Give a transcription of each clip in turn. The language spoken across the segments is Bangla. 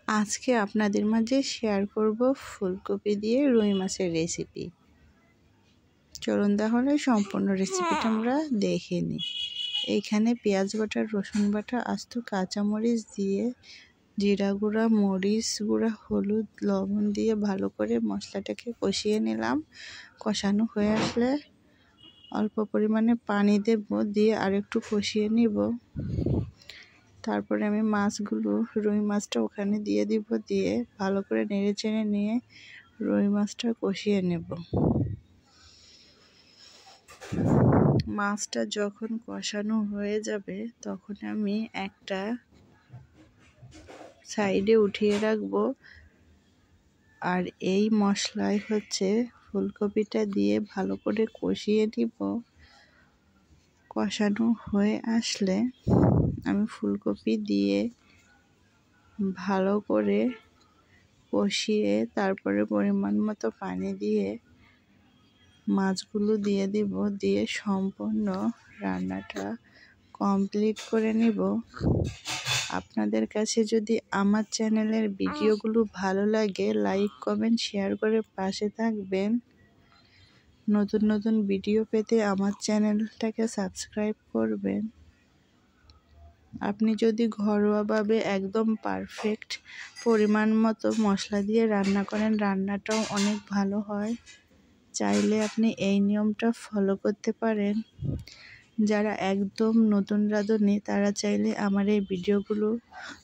আজকে আপনাদের মাঝে শেয়ার করব ফুলকপি দিয়ে রুই মাছের রেসিপি। চলুন তাহলে সম্পূর্ণ রেসিপিটা আমরা দেখে নিই। এইখানে পেঁয়াজ বাটা, রসুন বাটা, আস্ত কাঁচামরিচ দিয়ে জিরা গুঁড়া, মরিচ গুঁড়া, হলুদ, লবণ দিয়ে ভালো করে মশলাটাকে কষিয়ে নিলাম। কষানো হয়ে আসলে অল্প পরিমাণে পানি দেব, দিয়ে আরেকটু কষিয়ে নিব। তারপরে আমি মাছগুলো, রুই মাছটা ওখানে দিয়ে দিব, দিয়ে ভালো করে নেড়ে চেড়ে নিয়ে রুই মাছটা কষিয়ে নেব। মাছটা যখন কষানো হয়ে যাবে তখন আমি একটা সাইডে উঠিয়ে রাখবো। আর এই মশলায় ফুলকপিটা দিয়ে ভালো করে কষিয়ে নিব। কষানো হয়ে আসলে আমি ফুলকপি দিয়ে ভালো করে কষিয়ে তারপরে পরিমাণ মতো পানি দিয়ে মাছগুলো দিয়ে দিব, দিয়ে সম্পূর্ণ রান্নাটা কমপ্লিট করে নিব। আপনাদের কাছে যদি আমার চ্যানেলের ভিডিওগুলো ভালো লাগে, লাইক, কমেন্ট, শেয়ার করে পাশে থাকবেন। নতুন নতুন ভিডিও পেতে আমার চ্যানেলটাকে সাবস্ক্রাইব করবেন। আপনি যদি ঘরোয়াভাবে একদম পারফেক্ট পরিমাণ মতো মশলা দিয়ে রান্না করেন, রান্নাটাও অনেক ভালো হয়। চাইলে আপনি এই নিয়মটা ফলো করতে পারেন। যারা একদম নতুন রাঁধুনি তারা চাইলে আমার এই ভিডিওগুলো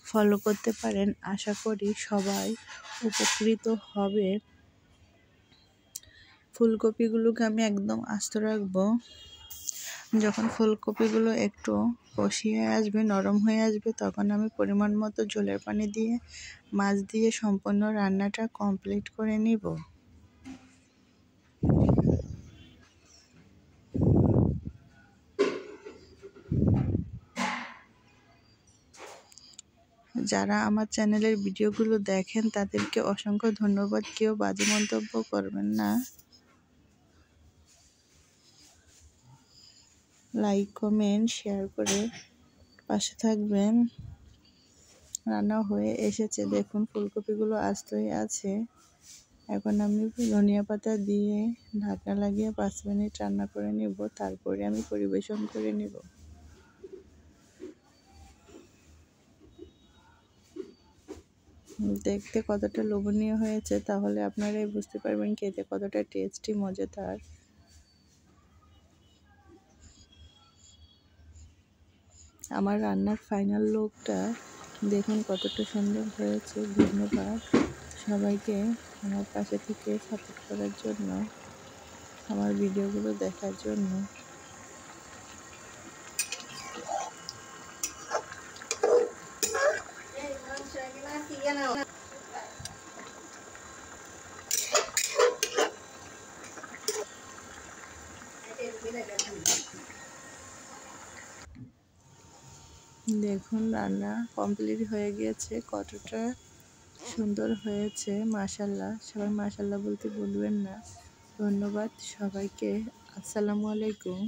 ফলো করতে পারেন। আশা করি সবাই উপকৃত হবে। ফুলকপিগুলোকে আমি একদম আস্ত রাখবো। যখন ফুলকপিগুলো একটু কষিয়ে আসবে, নরম হয়ে আসবে, তখন আমি পরিমাণ মতো ঝোলের পানি দিয়ে মাছ দিয়ে সম্পূর্ণ রান্নাটা কমপ্লিট করে নিব। যারা আমার চ্যানেলের ভিডিওগুলো দেখেন তাদেরকে অসংখ্য ধন্যবাদ। কেউ বাজে মন্তব্য করবেন না। লাইক, কমেন্ট, শেয়ার করে পাশে থাকবেন। রান্না হয়ে এসেছে, দেখুন ফুলকপিগুলো আস্তই আছে। এখন আমি ধনিয়া পাতা দিয়ে ঢাকনা লাগিয়ে 5 মিনিট রান্না করে নিব, তারপরে আমি পরিবেশন করে নিব। দেখতে কতটা লোভনীয় হয়েছে তাহলে আপনারাই বুঝতে পারবেন খেতে কতটা টেস্টি, মজাদার। আমার রান্নার ফাইনাল লুকটা দেখুন কতটা সুন্দর হয়েছে। ধন্যবাদ সবাইকে আমার পাশে থেকে সাপোর্ট করার জন্য, আমার ভিডিওগুলো দেখার জন্য। দেখুন রান্না কমপ্লিট হয়ে গিয়েছে, কতটা সুন্দর হয়েছে। মাশাআল্লাহ, সবাই মাশাআল্লাহ বলতে ভুলবেন না। ধন্যবাদ সবাইকে। আসসালামু আলাইকুম।